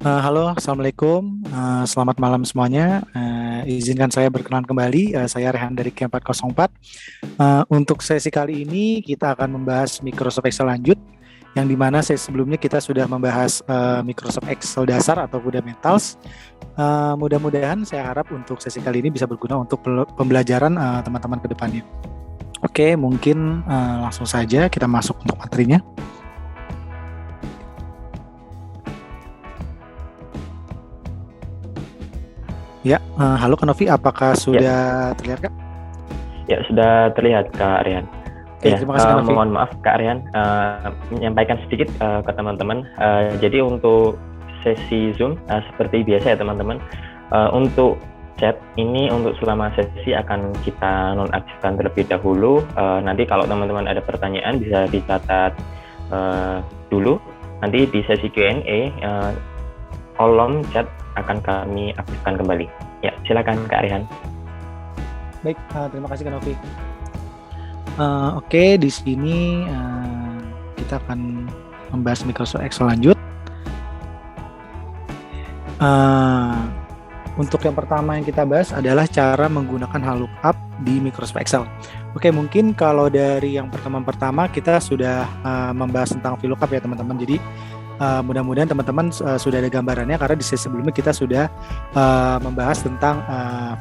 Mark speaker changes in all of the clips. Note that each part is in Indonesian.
Speaker 1: Halo, Assalamualaikum. Selamat malam semuanya. Izinkan saya berkenan kembali. Saya Rehan dari K404. Untuk sesi kali ini kita akan membahas Microsoft Excel lanjut, yang dimana sesi sebelumnya kita sudah membahas Microsoft Excel dasar atau fundamentals. Mudah-mudahan saya harap untuk sesi kali ini bisa berguna untuk pembelajaran teman-teman ke depannya. Oke, mungkin langsung saja kita masuk untuk materinya. Ya, halo Kak Novi, apakah sudah terlihat Kak?
Speaker 2: Ya, sudah terlihat Kak Rian.
Speaker 1: Oke, terima kasih Kak Novi.
Speaker 2: Mohon maaf Kak Rian, menyampaikan sedikit ke teman-teman. Jadi untuk sesi Zoom seperti biasa ya teman-teman. Untuk chat ini untuk selama sesi akan kita nonaktifkan terlebih dahulu. Nanti kalau teman-teman ada pertanyaan bisa dicatat dulu. Nanti di sesi Q&A kolom chat akan kami aktifkan kembali. Ya, silakan Kak Rihan.
Speaker 1: Baik, terima kasih Kak Novi. Oke, di sini kita akan membahas Microsoft Excel lanjut. Untuk yang pertama yang kita bahas adalah cara menggunakan VLOOKUP di Microsoft Excel. Oke, mungkin kalau dari yang pertama kita sudah membahas tentang VLOOKUP ya teman-teman. Jadi mudah-mudahan teman-teman sudah ada gambarannya, karena di sesi sebelumnya kita sudah membahas tentang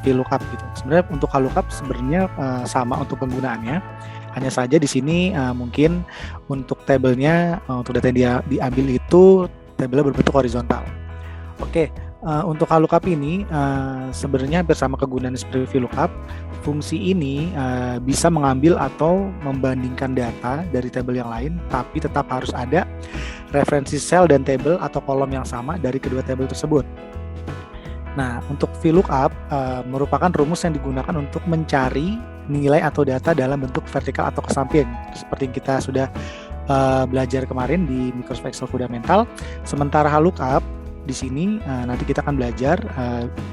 Speaker 1: VLOOKUP gitu. Sebenarnya untuk VLOOKUP sebenarnya sama untuk penggunaannya. Hanya saja di sini mungkin untuk tabelnya, untuk data yang diambil itu tabelnya berbentuk horizontal. Oke, untuk VLOOKUP ini sebenarnya hampir sama kegunaannya seperti VLOOKUP. Fungsi ini bisa mengambil atau membandingkan data dari tabel yang lain, tapi tetap harus ada referensi sel dan tabel atau kolom yang sama dari kedua tabel tersebut. Nah, untuk VLOOKUP merupakan rumus yang digunakan untuk mencari nilai atau data dalam bentuk vertikal atau ke samping, seperti yang kita sudah belajar kemarin di Microsoft Excel Fundamental. Sementara VLOOKUP di sini nanti kita akan belajar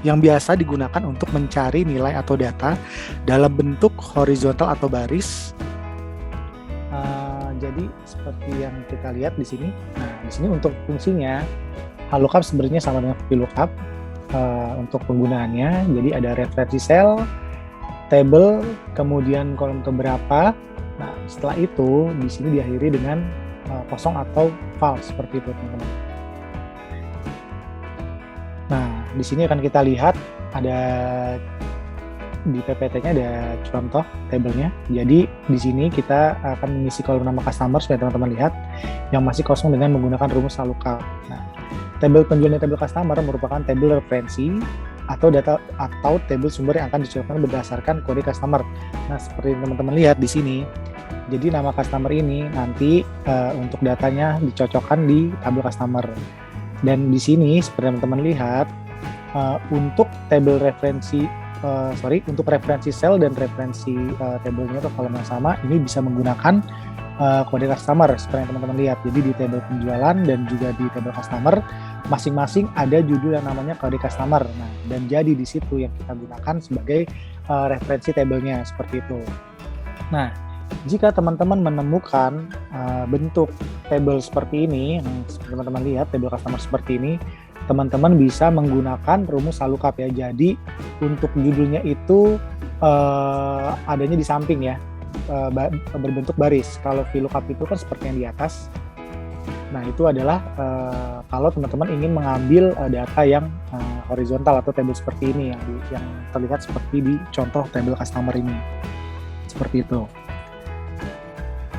Speaker 1: yang biasa digunakan untuk mencari nilai atau data dalam bentuk horizontal atau baris. Jadi seperti yang kita lihat di sini. Nah, di sini untuk fungsinya VLOOKUP sebenarnya sama dengan VLOOKUP untuk penggunaannya. Jadi ada referensi sel, table, kemudian kolom keberapa. Nah, setelah itu di sini diakhiri dengan kosong atau false seperti itu, teman-teman. Nah, di sini akan kita lihat ada di PPT-nya ada contoh tabelnya. Jadi di sini kita akan mengisi kolom nama customer supaya teman-teman lihat yang masih kosong dengan menggunakan rumus VLOOKUP. Nah, tabel penjual dan tabel customer merupakan tabel referensi atau data atau tabel sumber yang akan dicocokkan berdasarkan kode customer. Nah, seperti teman-teman lihat di sini. Jadi nama customer ini nanti untuk datanya dicocokkan di tabel customer. Dan di sini seperti teman-teman lihat untuk tabel referensi untuk referensi sel dan referensi tabelnya atau kolom yang sama, ini bisa menggunakan kode customer seperti yang teman-teman lihat. Jadi di tabel penjualan dan juga di tabel customer masing-masing ada judul yang namanya kode customer. Nah, dan jadi di situ yang kita gunakan sebagai referensi tabelnya seperti itu. Nah, jika teman-teman menemukan bentuk tabel seperti ini, seperti teman-teman lihat tabel customer seperti ini, teman-teman bisa menggunakan rumus VLOOKUP ya. Jadi untuk judulnya itu adanya di samping ya, berbentuk baris. Kalau VLOOKUP itu kan seperti yang di atas. Nah, itu adalah kalau teman-teman ingin mengambil data yang horizontal atau tabel seperti ini yang terlihat seperti di contoh tabel customer ini. Seperti itu.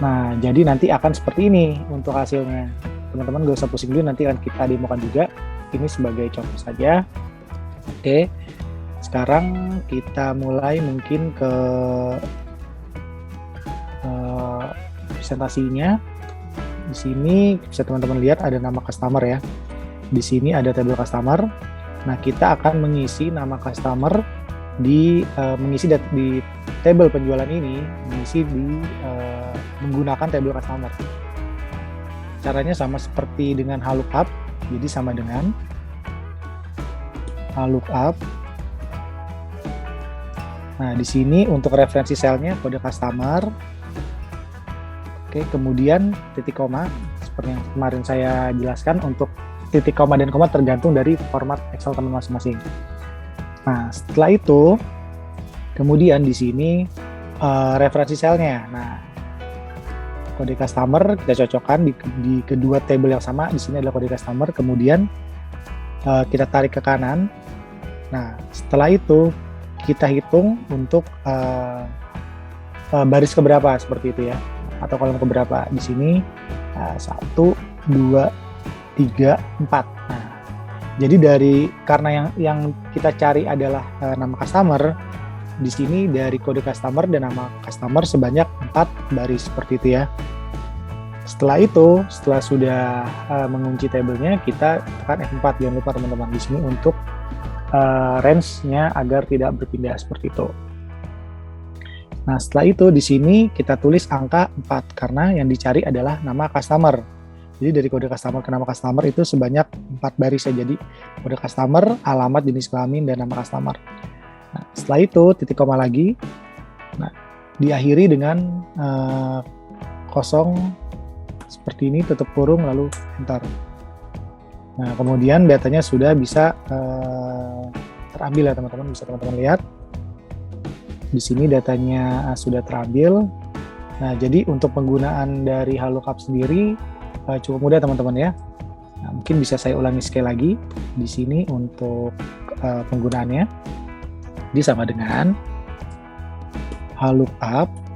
Speaker 1: Nah, jadi nanti akan seperti ini untuk hasilnya. Teman-teman gak usah pusing dulu, nanti akan kita demokan juga. Ini sebagai contoh saja. Oke, sekarang kita mulai mungkin ke presentasinya. Di sini bisa teman-teman lihat ada nama customer ya. Di sini ada tabel customer. Nah, kita akan mengisi nama customer mengisi di tabel penjualan ini, mengisi menggunakan tabel customer. Caranya sama seperti dengan VLOOKUP. Jadi sama dengan VLOOKUP. Nah, di sini untuk referensi selnya kode customer. Oke, kemudian titik koma seperti yang kemarin saya jelaskan untuk titik koma dan koma tergantung dari format Excel teman masing-masing. Nah, setelah itu kemudian di sini referensi selnya. Nah, kode customer kita cocokkan di kedua table yang sama. Di sini adalah kode customer, kemudian kita tarik ke kanan. Nah, setelah itu kita hitung untuk baris keberapa seperti itu ya, atau kolom keberapa. Di sini 1, 2, 3, 4. Nah, jadi karena yang kita cari adalah nama customer, di sini dari kode customer dan nama customer sebanyak 4 baris seperti itu ya. Setelah itu, setelah sudah mengunci tabelnya, kita tekan F4. Jangan lupa teman-teman di sini untuk range-nya agar tidak berpindah seperti itu. Nah, setelah itu di sini kita tulis angka 4 karena yang dicari adalah nama customer. Jadi dari kode customer ke nama customer itu sebanyak 4 baris ya. Jadi kode customer, alamat, jenis kelamin, dan nama customer. Nah, setelah itu titik koma lagi. Nah, diakhiri dengan kosong seperti ini, tutup kurung lalu enter. Nah, kemudian datanya sudah bisa terambil ya teman-teman, bisa teman-teman lihat. Di sini datanya sudah terambil. Nah, jadi untuk penggunaan dari HLOOKUP sendiri cukup mudah teman-teman ya. Nah, mungkin bisa saya ulangi sekali lagi di sini untuk penggunaannya. Ini sama dengan HLOOKUP.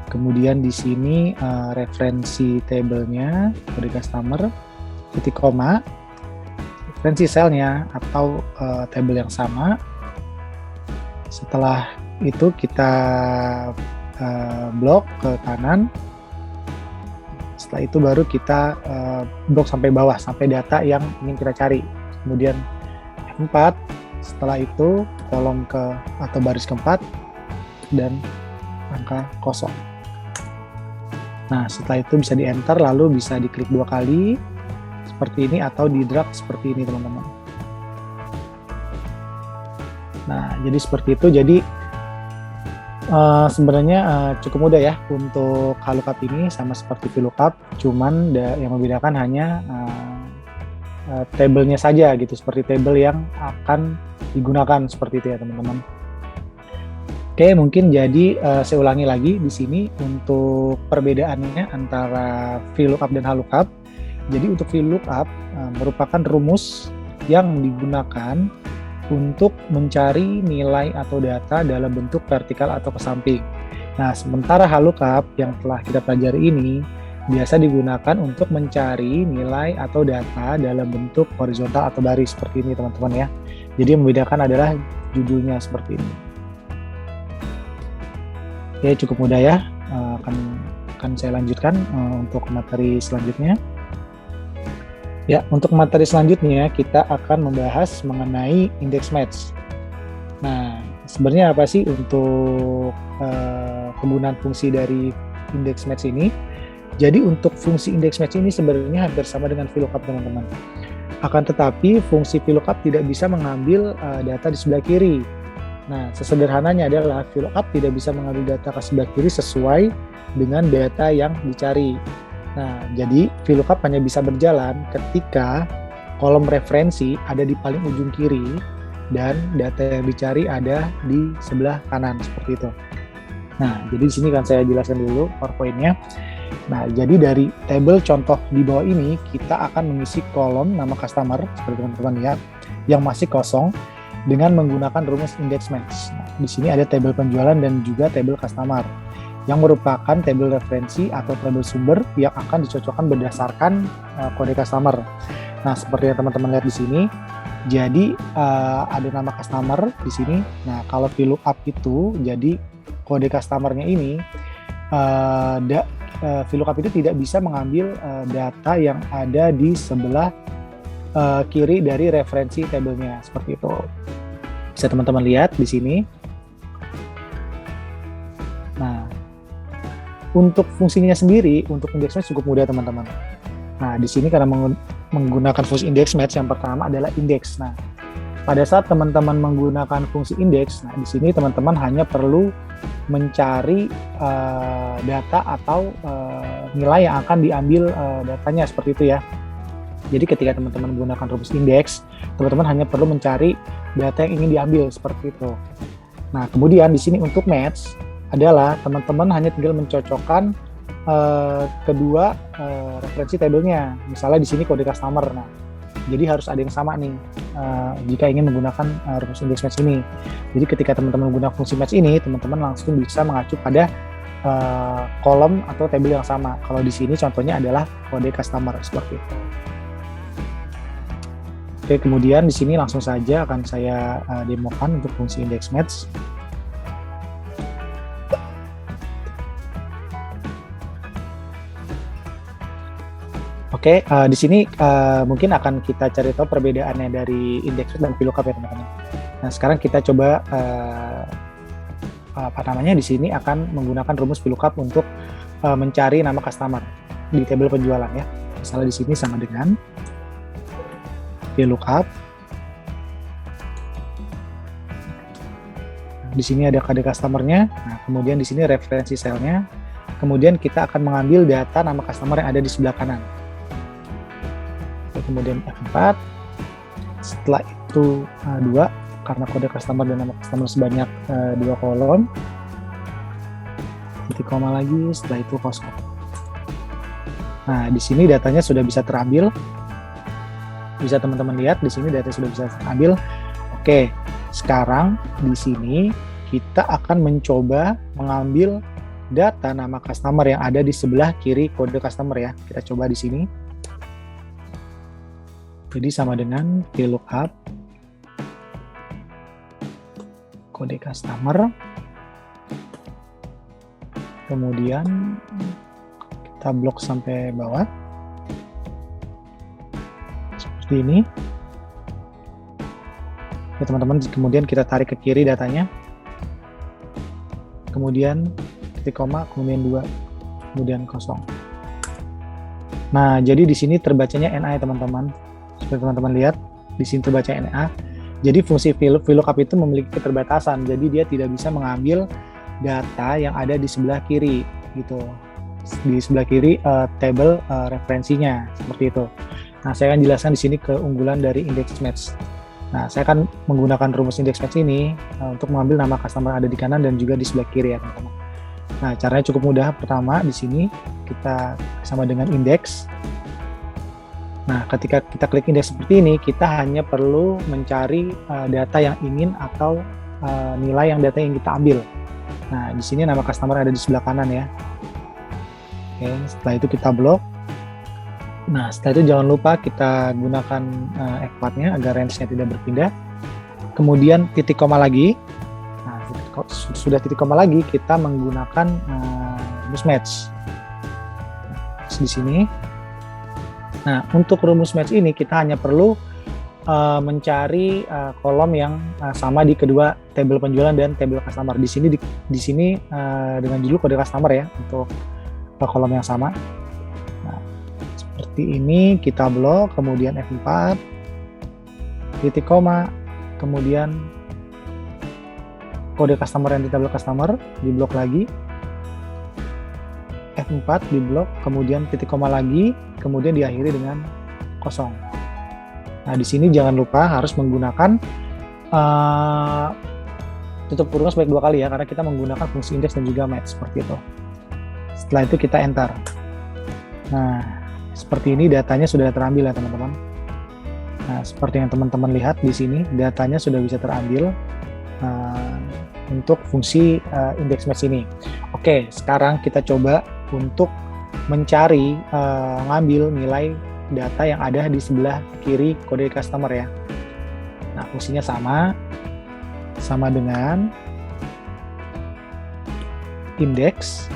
Speaker 1: Kemudian di sini referensi tabelnya, kode customer, titik koma, referensi selnya atau tabel yang sama. Setelah itu kita blok ke kanan. Setelah itu baru kita blok sampai bawah, sampai data yang ingin kita cari. Kemudian F4. Setelah itu kolom atau baris keempat dan angka kosong. Nah, setelah itu bisa di enter lalu bisa diklik 2 kali seperti ini atau di drag seperti ini teman-teman. Nah, jadi seperti itu. Jadi sebenarnya cukup mudah ya untuk HLOOKUP ini, sama seperti VLOOKUP, cuman yang membedakan hanya tabelnya saja gitu, seperti tabel yang akan digunakan seperti itu ya teman-teman. Oke, mungkin jadi saya ulangi lagi di sini untuk perbedaannya antara VLOOKUP dan HLOOKUP. Jadi untuk VLOOKUP merupakan rumus yang digunakan untuk mencari nilai atau data dalam bentuk vertikal atau ke samping. Nah, sementara HLOOKUP yang telah kita pelajari ini biasa digunakan untuk mencari nilai atau data dalam bentuk horizontal atau baris seperti ini teman-teman ya. Jadi yang membedakan adalah judulnya seperti ini. Oke, cukup mudah ya. Akan saya lanjutkan untuk materi selanjutnya. Ya, untuk materi selanjutnya kita akan membahas mengenai index match. Nah, sebenarnya apa sih untuk kegunaan fungsi dari index match ini? Jadi untuk fungsi index match ini sebenarnya hampir sama dengan VLOOKUP teman-teman. Akan tetapi fungsi VLOOKUP tidak bisa mengambil data di sebelah kiri. Nah, sesederhananya adalah VLOOKUP tidak bisa mengambil data ke sebelah kiri sesuai dengan data yang dicari. Nah, jadi VLOOKUP hanya bisa berjalan ketika kolom referensi ada di paling ujung kiri dan data yang dicari ada di sebelah kanan seperti itu. Nah, jadi di sini kan saya jelaskan dulu PowerPoint-nya. Nah, jadi dari tabel contoh di bawah ini kita akan mengisi kolom nama customer seperti teman-teman lihat yang masih kosong dengan menggunakan rumus index match. Nah, di sini ada tabel penjualan dan juga tabel customer yang merupakan tabel referensi atau tabel sumber yang akan dicocokkan berdasarkan kode customer. Nah, seperti yang teman-teman lihat di sini, jadi ada nama customer di sini. Nah, kalau VLOOKUP itu jadi kode customer-nya ini VLOOKUP itu tidak bisa mengambil data yang ada di sebelah kiri dari referensi tabelnya seperti itu. Bisa teman-teman lihat di sini. Nah, untuk fungsinya sendiri untuk index match cukup mudah teman-teman. Nah, di sini karena menggunakan fungsi index match yang pertama adalah index. Nah, pada saat teman-teman menggunakan fungsi index, nah di sini teman-teman hanya perlu mencari data atau nilai yang akan diambil datanya seperti itu ya. Jadi ketika teman-teman menggunakan rumus indeks, teman-teman hanya perlu mencari data yang ingin diambil seperti itu. Nah, kemudian di sini untuk match adalah teman-teman hanya tinggal mencocokkan kedua referensi tabelnya. Misalnya di sini kode customer. Nah, jadi harus ada yang sama nih jika ingin menggunakan rumus index match ini. Jadi ketika teman-teman menggunakan fungsi match ini, teman-teman langsung bisa mengacu pada kolom atau tabel yang sama. Kalau di sini contohnya adalah kode customer seperti itu. Oke, kemudian di sini langsung saja akan saya demokan untuk fungsi index match. Oke, di sini mungkin akan kita cari tahu perbedaannya dari index match dan VLOOKUP ya teman-teman. Nah, sekarang kita coba di sini akan menggunakan rumus VLOOKUP untuk mencari nama customer di tabel penjualan ya. Misalnya di sini sama dengan VLOOKUP. Di sini ada kode customer-nya. Nah, kemudian di sini referensi sel-nya. Kemudian kita akan mengambil data nama customer yang ada di sebelah kanan. Kemudian F4, setelah itu 2, karena kode customer dan nama customer sebanyak 2 kolom, titik koma lagi, setelah itu kosong. Nah, di sini datanya sudah bisa terambil, bisa teman-teman lihat, di sini data sudah bisa terambil. Oke, sekarang di sini kita akan mencoba mengambil data nama customer yang ada di sebelah kiri kode customer ya. Kita coba di sini. Jadi sama dengan VLOOKUP kode customer, kemudian kita blok sampai bawah seperti ini ya teman-teman. Kemudian kita tarik ke kiri datanya, kemudian titik koma, kemudian 2, kemudian kosong. Nah, jadi di sini terbacanya NA ya teman-teman. Seperti teman-teman lihat, di sini terbaca NA. Jadi fungsi VLOOKUP itu memiliki keterbatasan, jadi dia tidak bisa mengambil data yang ada di sebelah kiri gitu. Di sebelah kiri tabel referensinya seperti itu. Nah, saya akan jelaskan di sini keunggulan dari index match. Nah, saya akan menggunakan rumus index match ini untuk mengambil nama customer yang ada di kanan dan juga di sebelah kiri ya teman-teman. Nah, caranya cukup mudah. Pertama di sini kita sama dengan index. Nah, ketika kita klik indeks seperti ini, kita hanya perlu mencari data yang ingin atau nilai yang data yang kita ambil. Nah, di sini nama customer ada di sebelah kanan ya. Oke, setelah itu kita blok. Nah, setelah itu jangan lupa kita gunakan F4-nya agar range-nya tidak berpindah. Kemudian titik koma lagi. Nah, sudah titik koma lagi, kita menggunakan rumus match. Nah, di sini. Nah, untuk rumus match ini kita hanya perlu mencari kolom yang sama di kedua tabel penjualan dan tabel customer. Di sini dengan judul kode customer ya untuk kolom yang sama. Nah, seperti ini kita blok, kemudian F4, titik koma, kemudian kode customer yang di tabel customer, di blok lagi. F4 di blok, kemudian titik koma lagi, kemudian diakhiri dengan kosong. Nah, di sini jangan lupa harus menggunakan tutup kurung sebanyak 2 kali ya, karena kita menggunakan fungsi index dan juga match seperti itu. Setelah itu kita enter. Nah, seperti ini datanya sudah terambil ya teman-teman. Nah, seperti yang teman-teman lihat di sini, datanya sudah bisa terambil untuk fungsi index match ini. Oke, sekarang kita coba untuk mencari ngambil nilai data yang ada di sebelah kiri kode customer ya. Nah, fungsinya sama dengan index.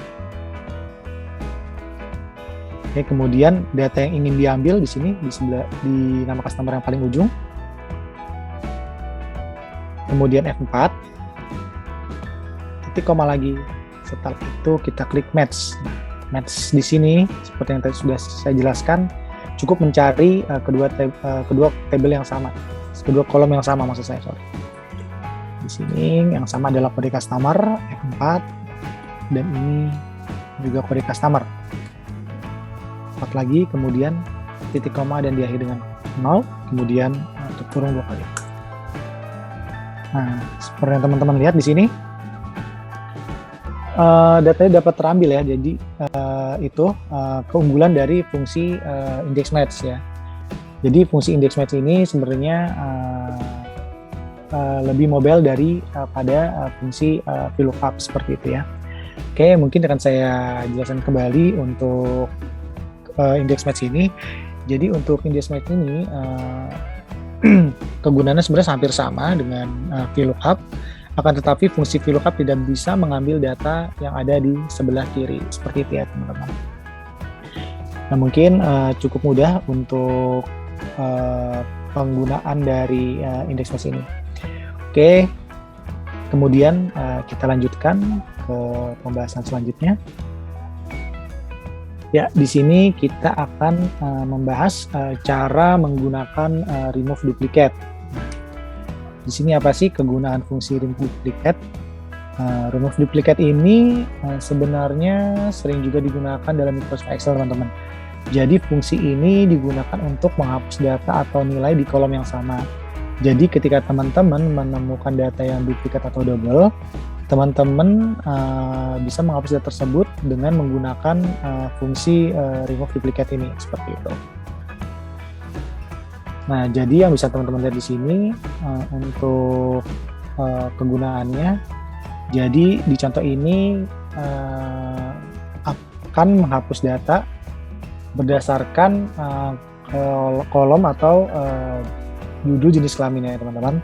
Speaker 1: Oke, kemudian data yang ingin diambil di sini di nama customer yang paling ujung. Kemudian F4, titik koma lagi. Setelah itu kita klik match. Nah, match di sini seperti yang tadi sudah saya jelaskan, cukup mencari kedua tabel yang sama, kedua kolom yang sama maksud saya, sorry. Di sini yang sama adalah kode customer F4 dan ini juga kode customer. Lagi, kemudian titik koma dan diakhiri dengan 0, kemudian untuk kurung 2 kali. Nah, seperti yang teman-teman lihat di sini, datanya dapat terambil ya. Jadi itu keunggulan dari fungsi index match ya. Jadi fungsi index match ini sebenarnya lebih mobile pada fungsi VLOOKUP seperti itu ya. Oke, mungkin akan saya jelaskan kembali untuk index match ini. Jadi untuk index match ini kegunaannya sebenarnya hampir sama dengan VLOOKUP, akan tetapi fungsi VLOOKUP tidak bisa mengambil data yang ada di sebelah kiri seperti itu ya teman-teman. Nah, mungkin cukup mudah untuk penggunaan dari index match ini. Oke, kemudian kita lanjutkan ke pembahasan selanjutnya. Ya, di sini kita akan membahas cara menggunakan remove duplicate. Di sini apa sih kegunaan fungsi remove duplicate? Remove duplicate ini sebenarnya sering juga digunakan dalam Microsoft Excel, teman-teman. Jadi fungsi ini digunakan untuk menghapus data atau nilai di kolom yang sama. Jadi ketika teman-teman menemukan data yang duplikat atau double, teman-teman bisa menghapus data tersebut dengan menggunakan fungsi remove duplicate ini, seperti itu. Nah, jadi yang bisa teman-teman lihat di sini untuk kegunaannya, jadi di contoh ini akan menghapus data berdasarkan kolom atau judul jenis kelaminnya ya teman-teman.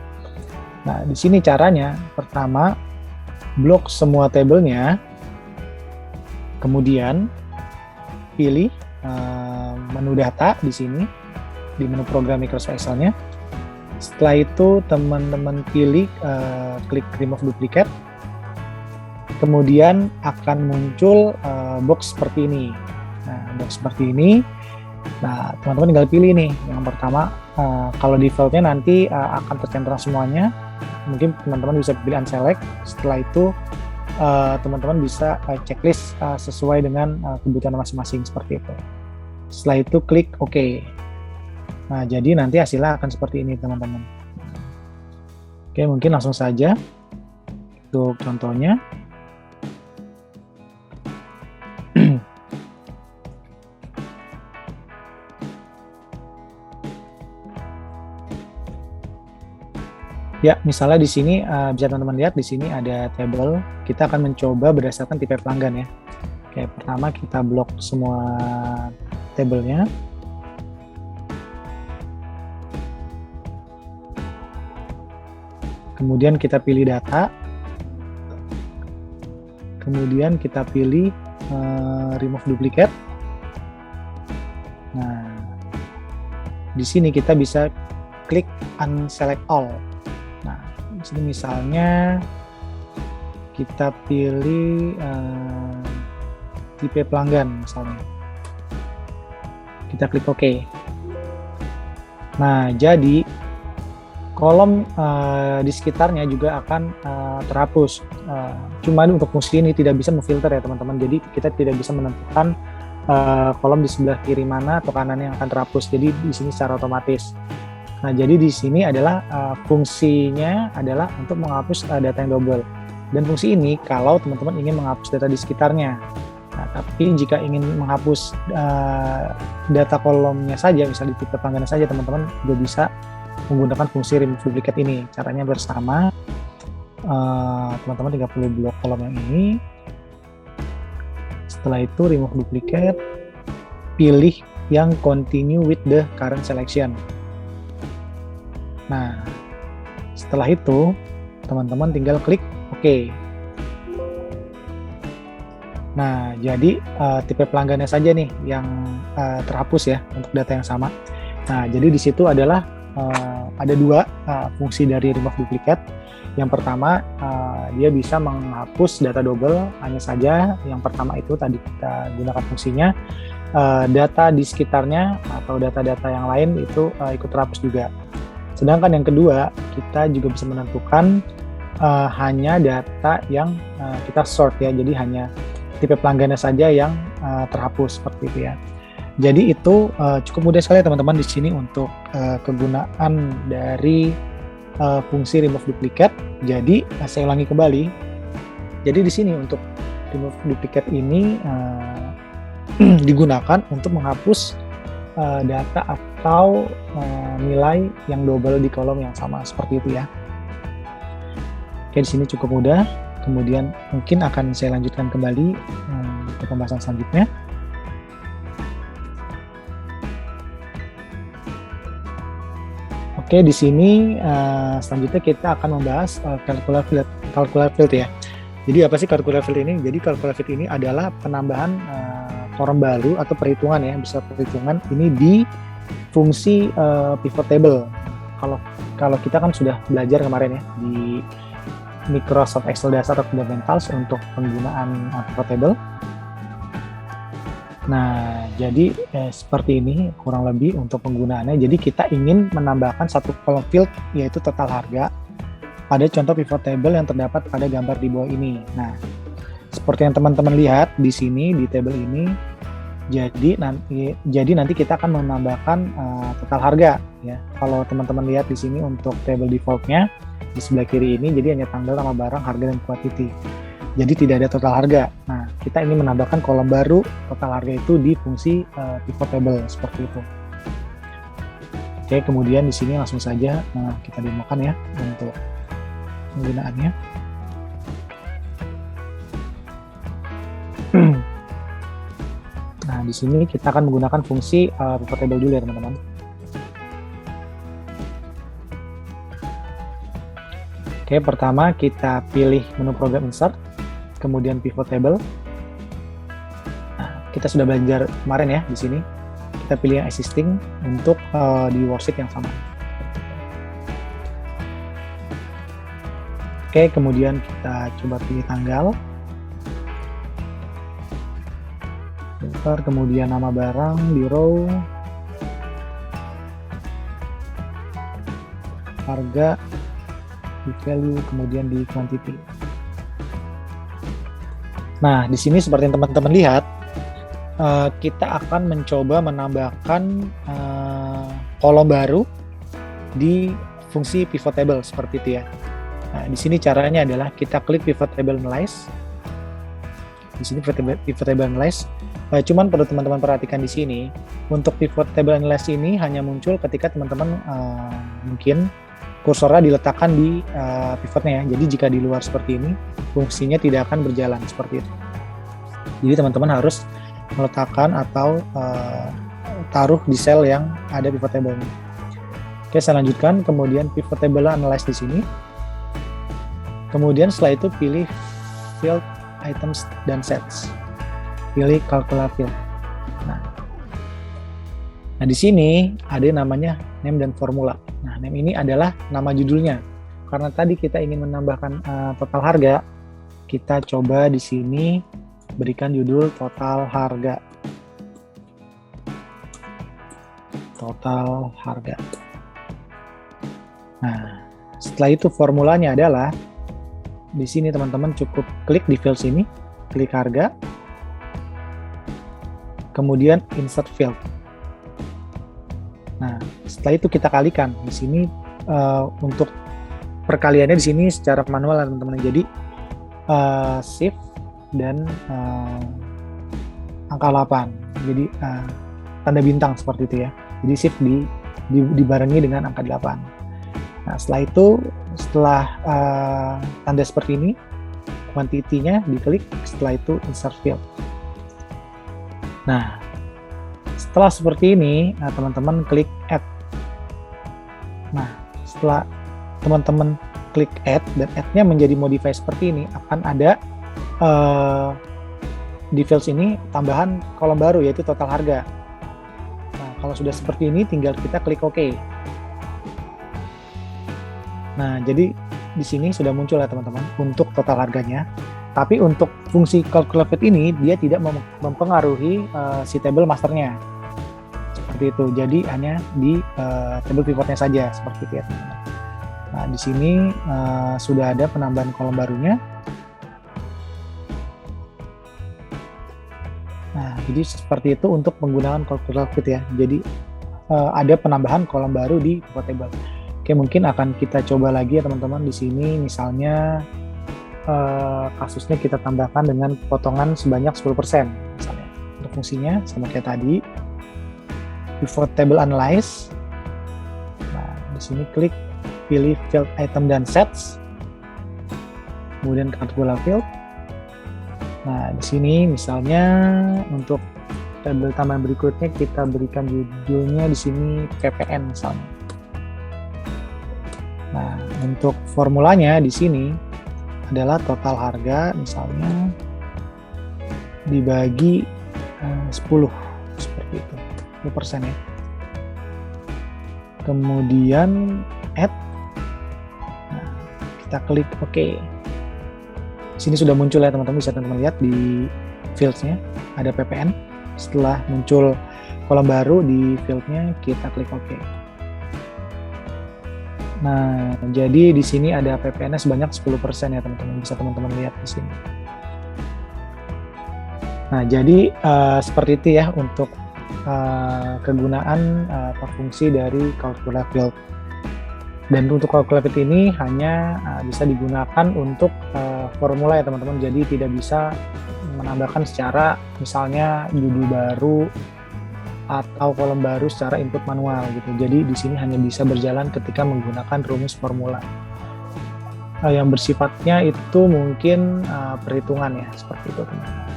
Speaker 1: Nah, di sini caranya, pertama blok semua tabelnya, kemudian pilih menu data di sini di menu program Microsoft Excel-nya. Setelah itu teman-teman pilih klik remove duplicate, kemudian akan muncul box seperti ini. Nah, box seperti ini. Nah, teman-teman tinggal pilih nih. Yang pertama, kalau default-nya nanti akan tercentrang semuanya. Mungkin teman-teman bisa pilih unselect. Setelah itu, teman-teman bisa checklist sesuai dengan kebutuhan masing-masing seperti itu. Setelah itu, klik OK. Nah, jadi nanti hasilnya akan seperti ini, teman-teman. Oke, mungkin langsung saja untuk contohnya. Ya, misalnya di sini bisa teman-teman lihat di sini ada tabel. Kita akan mencoba berdasarkan tipe pelanggan ya. Oke, pertama kita blok semua tabelnya. Kemudian kita pilih data. Kemudian kita pilih remove duplicate. Nah, di sini kita bisa klik unselect all. Nah, di sini misalnya kita pilih tipe pelanggan misalnya. Kita klik OK. Nah, jadi kolom di sekitarnya juga akan terhapus. Cuma untuk fungsi ini tidak bisa memfilter ya teman-teman. Jadi kita tidak bisa menentukan kolom di sebelah kiri mana atau kanan yang akan terhapus. Jadi di sini secara otomatis. Nah, jadi di sini adalah fungsinya adalah untuk menghapus data yang double. Dan fungsi ini kalau teman-teman ingin menghapus data di sekitarnya. Nah, tapi jika ingin menghapus data kolomnya saja, misalnya di tipe pelanggan saja, teman-teman juga bisa menggunakan fungsi remove duplicate ini. Caranya bersama, teman-teman tinggal perlu blok kolom yang ini. Setelah itu remove duplicate, pilih yang continue with the current selection. Nah, setelah itu teman-teman tinggal klik OK. Nah, jadi tipe pelanggannya saja nih yang terhapus ya untuk data yang sama. Nah, jadi di situ adalah ada dua fungsi dari remove duplicate. Yang pertama, dia bisa menghapus data double, hanya saja yang pertama itu tadi kita gunakan fungsinya, data di sekitarnya atau data-data yang lain itu ikut terhapus juga. Sedangkan yang kedua, kita juga bisa menentukan hanya data yang kita sort ya, jadi hanya tipe pelanggannya saja yang terhapus seperti itu ya. Jadi itu cukup mudah sekali teman-teman di sini untuk kegunaan dari fungsi remove duplicate. Jadi saya ulangi kembali. Jadi di sini untuk remove duplicate ini digunakan untuk menghapus data atau nilai yang double di kolom yang sama seperti itu ya. Oke, di sini cukup mudah. Kemudian mungkin akan saya lanjutkan kembali ke pembahasan selanjutnya. Oke, di sini selanjutnya kita akan membahas calculate field ya. Jadi apa sih calculate field ini? Jadi calculate field ini adalah penambahan kolom baru atau perhitungan ya, bisa perhitungan ini di fungsi pivot table. Kalau kita kan sudah belajar kemarin ya di Microsoft Excel dasar atau fundamentals untuk penggunaan pivot table. Nah, jadi seperti ini kurang lebih untuk penggunaannya. Jadi kita ingin menambahkan satu kolom field yaitu total harga pada contoh pivot table yang terdapat pada gambar di bawah ini. Nah, seperti yang teman-teman lihat di sini di table ini, jadi nanti kita akan menambahkan total harga ya. Kalau teman-teman lihat di sini untuk table defaultnya di sebelah kiri ini, jadi hanya tanggal, nama barang, harga dan quantity. Jadi tidak ada total harga. Nah, kita ingin menambahkan kolom baru total harga itu di fungsi pivot table seperti itu. Oke, kemudian di sini langsung saja kita demokan ya untuk penggunaannya. Nah, di sini kita akan menggunakan fungsi pivot table dulu ya teman-teman. Oke, pertama kita pilih menu program insert, kemudian pivot table. Nah, kita sudah belajar kemarin ya di sini. Kita pilih yang existing untuk di worksheet yang sama. Oke, kemudian kita coba pilih tanggal. Kemudian nama barang di row, harga di value, kemudian di quantity. Nah, di sini seperti yang teman-teman lihat, kita akan mencoba menambahkan kolom baru di fungsi pivot table seperti itu ya. Nah, di sini caranya adalah kita klik pivot table analyze. Di sini pivot table analyze. Cuman perlu teman-teman perhatikan di sini, untuk pivot table analyze ini hanya muncul ketika teman-teman mungkin kursornya diletakkan di pivotnya ya. Jadi jika di luar seperti ini, fungsinya tidak akan berjalan seperti itu. Jadi teman-teman harus meletakkan atau taruh di sel yang ada pivot table-nya. Oke, saya lanjutkan. Kemudian pivot table analyze di sini. Kemudian setelah itu pilih field, items, dan sets. Pilih calculate field. Nah, di sini ada namanya name dan formula. Nah, name ini adalah nama judulnya. Karena tadi kita ingin menambahkan total harga, kita coba di sini berikan judul total harga. Total harga. Nah, setelah itu formulanya adalah di sini teman-teman cukup klik di field sini, klik harga, kemudian insert field. Nah, setelah itu kita kalikan. Di sini untuk perkaliannya di sini secara manual teman-teman. Jadi shift dan angka 8. Jadi tanda bintang seperti itu ya. Jadi shift dibarengi dengan angka 8. Nah, setelah itu tanda seperti ini, quantity-nya diklik, setelah itu insert field. Nah, setelah seperti ini, teman-teman klik add. Nah, setelah teman-teman klik add dan add-nya menjadi modify seperti ini, akan ada di fields ini tambahan kolom baru yaitu total harga. Nah, kalau sudah seperti ini tinggal kita klik OK. Nah, jadi di sini sudah muncul ya teman-teman untuk total harganya. Tapi untuk fungsi calculate ini dia tidak mempengaruhi si table masternya. Seperti itu. Jadi hanya di table pivotnya saja seperti itu ya teman-teman. Nah, di sini sudah ada penambahan kolom barunya. Nah, jadi seperti itu untuk penggunaan calculator fit ya. Jadi ada penambahan kolom baru di pivot table. Oke, mungkin akan kita coba lagi ya teman-teman di sini. Misalnya kasusnya kita tambahkan dengan potongan sebanyak 10% misalnya. Untuk fungsinya sama kayak tadi. Pivot table analyze. Nah, di sini klik pilih field item dan sets. Kemudian calculator field. Nah, di sini misalnya untuk tabel tambahan berikutnya kita berikan judulnya di sini PPN misalnya. Nah, untuk formulanya di sini adalah total harga misalnya dibagi 10 seperti itu, 10% ya. Kemudian add. Nah, kita klik OK. Sini sudah muncul ya teman-teman, bisa teman-teman lihat di fields-nya ada PPN. Setelah muncul kolom baru di field-nya, kita klik OK. Nah, jadi di sini ada PPN-nya sebanyak 10% ya teman-teman, bisa teman-teman lihat di sini. Nah, jadi seperti itu ya untuk kegunaan atau fungsi dari calculator field. Dan untuk calculator field ini hanya bisa digunakan untuk formula ya teman-teman, jadi tidak bisa menambahkan secara misalnya judul baru atau kolom baru secara input manual gitu. Jadi di sini hanya bisa berjalan ketika menggunakan rumus formula. Yang bersifatnya itu mungkin perhitungan ya, seperti itu teman-teman.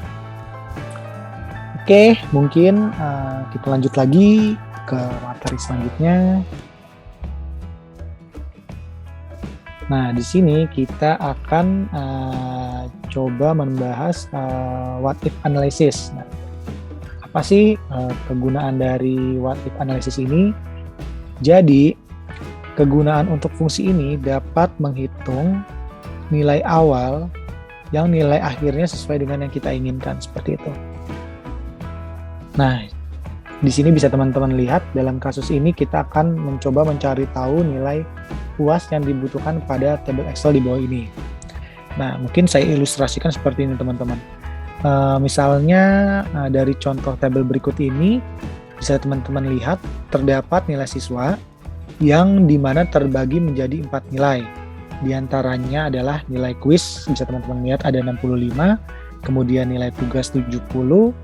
Speaker 1: Oke, mungkin kita lanjut lagi ke materi selanjutnya. Nah, di sini kita akan coba membahas what if analysis. Nah, apa sih kegunaan dari what if analysis ini? Jadi, kegunaan untuk fungsi ini dapat menghitung nilai awal yang nilai akhirnya sesuai dengan yang kita inginkan, seperti itu. Nah, di sini bisa teman-teman lihat dalam kasus ini kita akan mencoba mencari tahu nilai UAS yang dibutuhkan pada tabel Excel di bawah ini. Nah, mungkin saya ilustrasikan seperti ini teman-teman. Misalnya dari contoh tabel berikut ini, bisa teman-teman lihat terdapat nilai siswa yang dimana terbagi menjadi 4 nilai. Di antaranya adalah nilai kuis, bisa teman-teman lihat ada 65, kemudian nilai tugas 70,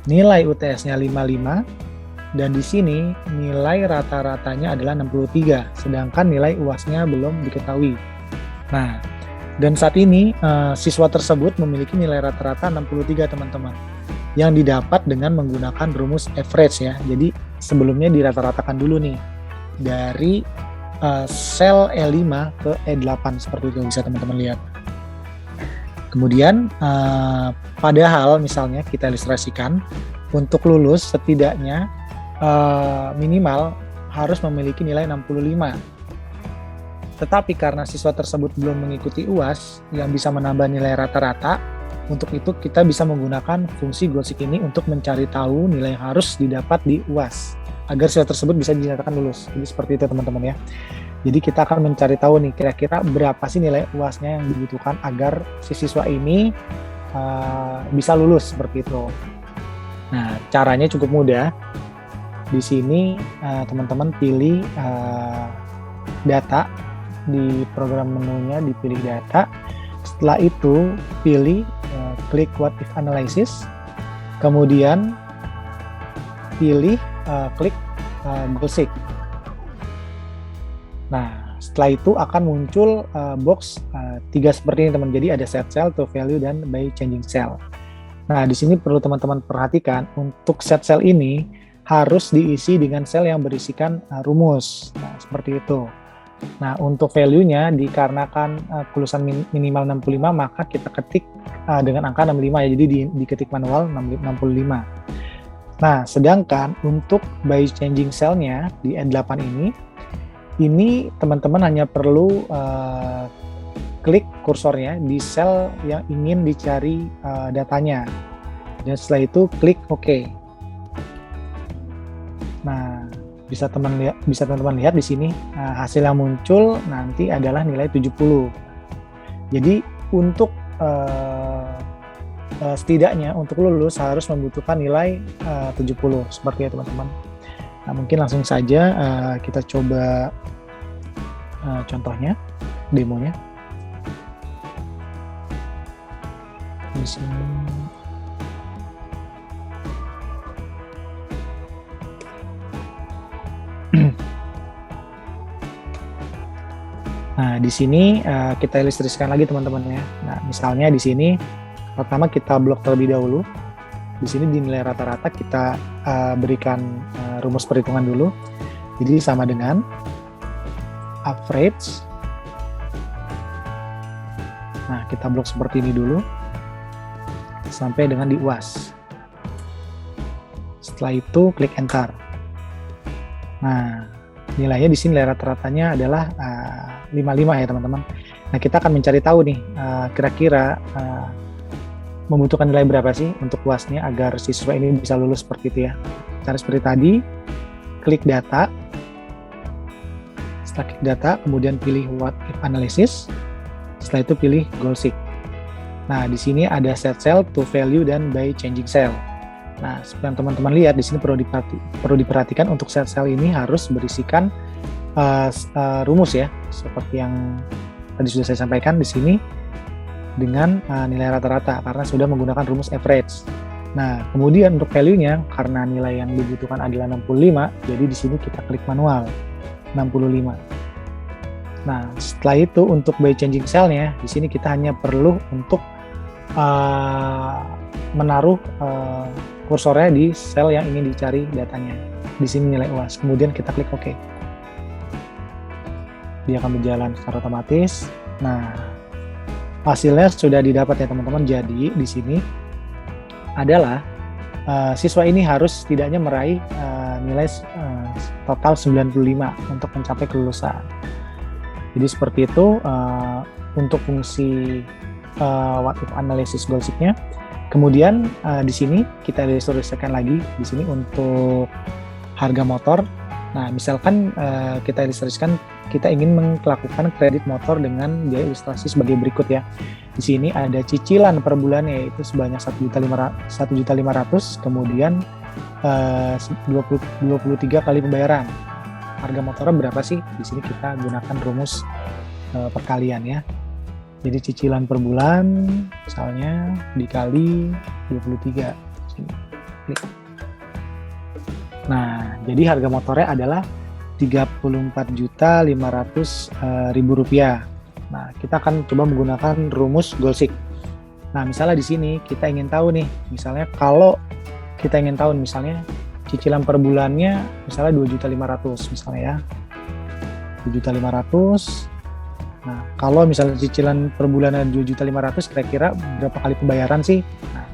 Speaker 1: nilai UTS-nya 55, dan di sini nilai rata-ratanya adalah 63, sedangkan nilai UAS-nya belum diketahui. Nah, dan saat ini siswa tersebut memiliki nilai rata-rata 63 teman-teman, yang didapat dengan menggunakan rumus average ya. Jadi sebelumnya dirata-ratakan dulu nih, dari sel E5 ke E8 seperti itu, bisa teman-teman lihat. Kemudian padahal misalnya kita ilustrasikan, untuk lulus setidaknya minimal harus memiliki nilai 65. Tetapi karena siswa tersebut belum mengikuti UAS yang bisa menambah nilai rata-rata, untuk itu kita bisa menggunakan fungsi goal-seek ini untuk mencari tahu nilai yang harus didapat di UAS agar siswa tersebut bisa dinyatakan lulus. Jadi seperti itu teman-teman ya. Jadi kita akan mencari tahu nih kira-kira berapa sih nilai UAS-nya yang dibutuhkan agar si siswa ini bisa lulus, seperti itu. Nah, caranya cukup mudah. Di sini teman-teman pilih data, di program menunya dipilih data. Setelah itu pilih klik what if analysis, kemudian pilih klik goal-seek. Nah, setelah itu akan muncul box 3 seperti ini teman. Jadi ada set cell, to value, dan by changing cell. Nah, di sini perlu teman-teman perhatikan, untuk set cell ini harus diisi dengan sel yang berisikan rumus. Nah, seperti itu. Nah, untuk value-nya dikarenakan kelulusan minimal 65, maka kita ketik dengan angka 65 ya. Jadi diketik manual 65. Nah, sedangkan untuk by changing cell-nya di E8 ini teman-teman hanya perlu klik kursornya di sel yang ingin dicari datanya. Dan setelah itu klik OK. Nah, bisa teman-teman lihat di sini hasil yang muncul nanti adalah nilai 70. Jadi untuk setidaknya untuk lulus harus membutuhkan nilai 70 seperti itu teman-teman. Nah, mungkin langsung saja kita coba contohnya, demonya. Di sini. Nah, di sini kita ilustrasikan lagi teman-teman ya. Nah, misalnya di sini pertama kita blok terlebih dahulu. Di sini di nilai rata-rata kita berikan rumus perhitungan dulu. Jadi sama dengan average. Nah, kita blok seperti ini dulu sampai dengan di UAS. Setelah itu klik enter. Nah, nilainya di sini nilai rata-ratanya adalah 55 ya teman-teman. Nah, kita akan mencari tahu nih kira-kira membutuhkan nilai berapa sih untuk UASnya agar siswa ini bisa lulus seperti itu ya. Cara seperti tadi, klik data. Setelah klik data, kemudian pilih what if analysis. Setelah itu pilih goal seek. Nah, di sini ada set cell, to value, dan by changing cell. Nah, seperti yang teman-teman lihat, di sini perlu diperhatikan untuk set cell ini harus berisikan rumus ya, seperti yang tadi sudah saya sampaikan di sini dengan nilai rata-rata karena sudah menggunakan rumus average. Nah, kemudian untuk value-nya karena nilai yang dibutuhkan adalah 65, jadi di sini kita klik manual 65. Nah, setelah itu untuk by changing cell-nya, di sini kita hanya perlu untuk menaruh kursornya di sel yang ingin dicari datanya. Di sini nilai UAS. Kemudian kita klik OK. Dia akan berjalan secara otomatis. Nah, hasilnya sudah didapat ya teman-teman. Jadi di sini adalah siswa ini harus setidaknya meraih nilai total 95 untuk mencapai kelulusan. Jadi seperti itu untuk fungsi what if analysis goal seek-nya. Kemudian di sini kita ilustrasikan lagi di sini untuk harga motor. Nah, misalkan kita ilustrasikan kita ingin melakukan kredit motor dengan biaya ilustrasi sebagai berikut ya. Di sini ada cicilan per bulannya yaitu sebanyak 1.500.000, kemudian 23 kali pembayaran. Harga motornya berapa sih? Di sini kita gunakan rumus perkalian ya. Jadi cicilan per bulan misalnya dikali 23. Nah, jadi harga motornya adalah Rp34.500.000. Nah, kita akan coba menggunakan rumus goal seek. Nah, misalnya di sini kita ingin tahu nih, misalnya kalau kita ingin tahu misalnya cicilan per bulannya misalnya 2.500.000 misalnya ya. 2.500.000. Nah, kalau misalnya cicilan per bulannya 2.500.000 kira-kira berapa kali pembayaran sih? Nah,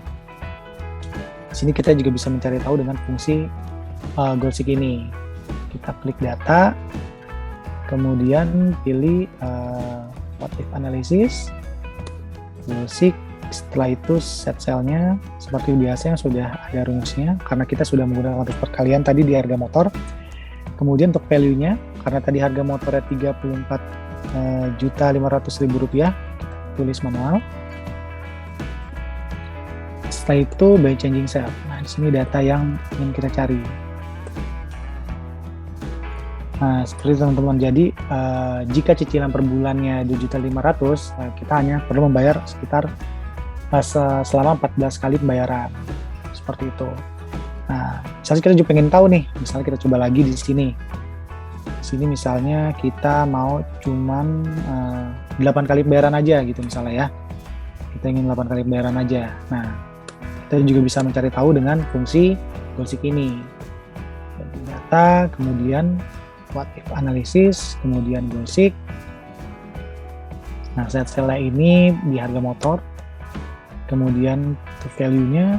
Speaker 1: di sini kita juga bisa mencari tahu dengan fungsi goal seek ini. Kita klik data, kemudian pilih what if analysis, goal seek. Setelah itu set cell-nya seperti biasa yang sudah ada rumusnya karena kita sudah menggunakan rumus perkalian tadi di harga motor. Kemudian untuk value-nya karena tadi harga motornya Rp34.500.000, tulis manual. Setelah itu by changing cell. Nah, di sini data yang ingin kita cari. Nah, seperti teman-teman. Jadi jika cicilan per bulannya 2.500.000, kita hanya perlu membayar sekitar selama 14 kali pembayaran. Seperti itu. Nah, misalnya kita juga pengen tahu nih, misalnya kita coba lagi di sini. Di sini misalnya kita mau cuman 8 kali pembayaran aja gitu misalnya ya. Kita ingin 8 kali pembayaran aja. Nah, kita juga bisa mencari tahu dengan fungsi goal seek ini. Jadi data, kemudian what if analysis, kemudian goal seek. Nah, set cell ini di harga motor. Kemudian value-nya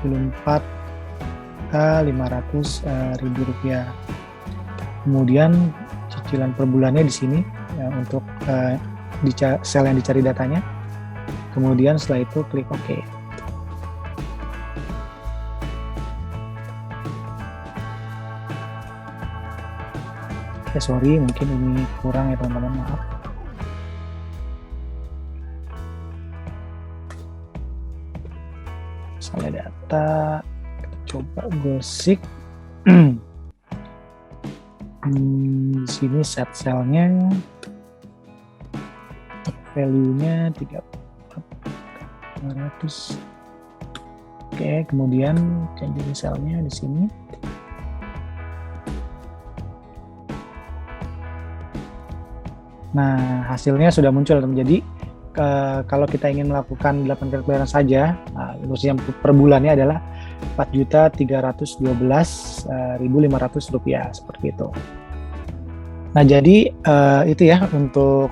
Speaker 1: Rp34.500.000. Kemudian cicilan per bulannya di sini ya, untuk di sel yang dicari datanya. Kemudian setelah itu klik OK. Sorry, mungkin ini kurang ya teman-teman, maaf. kita coba Goalseek. Di sini set cell-nya, value-nya 300. Oke, kemudian changing cell-nya di sini. Nah, hasilnya sudah muncul. Jadi kalau kita ingin melakukan 8 kali pembayaran saja, yang per bulannya adalah Rp4.312.500 seperti itu. Nah, jadi itu ya untuk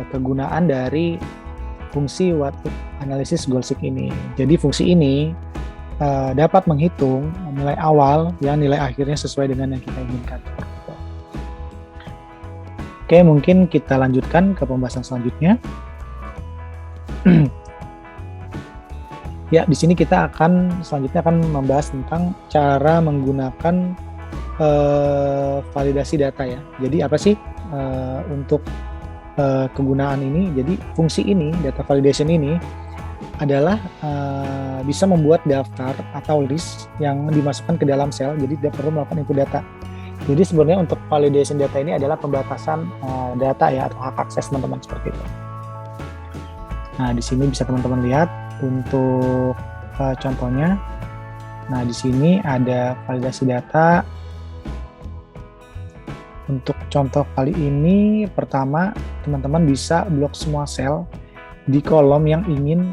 Speaker 1: kegunaan dari fungsi what if analysis Goalseek ini. Jadi fungsi ini dapat menghitung nilai awal yang nilai akhirnya sesuai dengan yang kita inginkan. Oke, mungkin kita lanjutkan ke pembahasan selanjutnya. Ya, di sini kita selanjutnya akan membahas tentang cara menggunakan validasi data ya. Jadi apa sih untuk kegunaan ini? Jadi fungsi ini, data validation ini adalah bisa membuat daftar atau list yang dimasukkan ke dalam sel. Jadi tidak perlu melakukan input data. Jadi sebenarnya untuk validation data ini adalah pembatasan data ya, atau hak akses teman-teman seperti itu. Nah, di sini bisa teman-teman lihat untuk contohnya. Nah, di sini ada validasi data. Untuk contoh kali ini, pertama teman-teman bisa blok semua sel di kolom yang ingin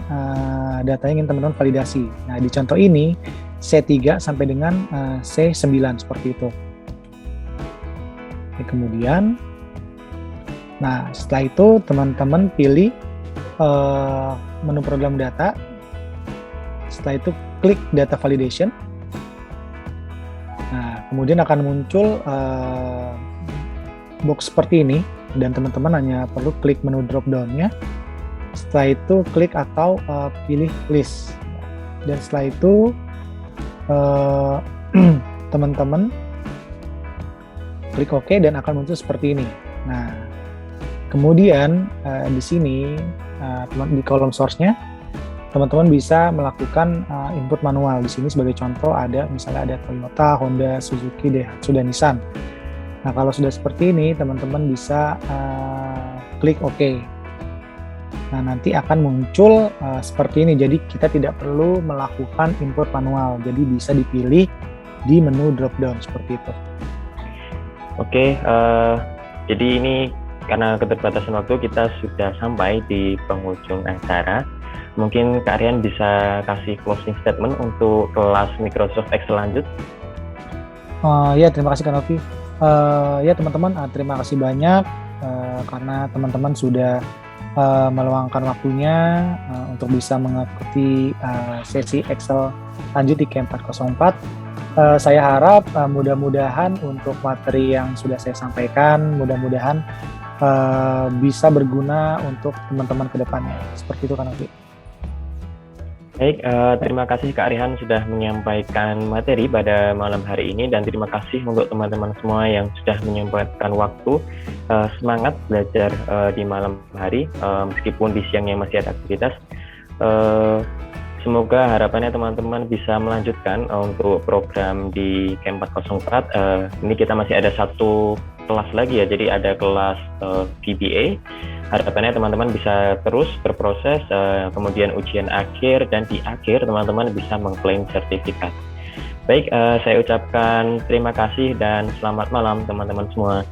Speaker 1: datanya ingin teman-teman validasi. Nah, di contoh ini C3 sampai dengan C9 seperti itu. Oke, kemudian, nah setelah itu teman-teman pilih menu program data. Setelah itu klik data validation. Nah, kemudian akan muncul box seperti ini dan teman-teman hanya perlu klik menu drop down-nya. Setelah itu klik atau pilih list. Dan setelah itu teman-teman klik OK dan akan muncul seperti ini. Nah, kemudian di sini di kolom source-nya teman-teman bisa melakukan input manual. Di sini sebagai contoh misalnya ada Toyota, Honda, Suzuki, Daihatsu, dan Nissan. Nah, kalau sudah seperti ini teman-teman bisa klik OK. Nah, nanti akan muncul seperti ini. Jadi kita tidak perlu melakukan input manual. Jadi bisa dipilih di menu drop down seperti itu.
Speaker 2: Oke, jadi ini karena keterbatasan waktu kita sudah sampai di penghujung acara. Mungkin Kak Rian bisa kasih closing statement untuk kelas Microsoft Excel lanjut.
Speaker 1: Ya, terima kasih Kak Novi. Ya teman-teman, terima kasih banyak karena teman-teman sudah meluangkan waktunya untuk bisa mengikuti sesi Excel lanjut di Camp 404. Saya harap mudah-mudahan untuk materi yang sudah saya sampaikan, mudah-mudahan bisa berguna untuk teman-teman ke depannya. Seperti itu kan, Novi.
Speaker 2: Baik, terima kasih Kak Rihan sudah menyampaikan materi pada malam hari ini, dan terima kasih untuk teman-teman semua yang sudah menyempatkan waktu. Semangat belajar di malam hari, meskipun di siangnya masih ada aktivitas. Semoga harapannya teman-teman bisa melanjutkan untuk program di Camp 404. Ini kita masih ada satu kelas lagi ya, jadi ada kelas VBA. Harapannya teman-teman bisa terus berproses, kemudian ujian akhir, dan di akhir teman-teman bisa mengklaim sertifikat. Baik, saya ucapkan terima kasih dan selamat malam teman-teman semua.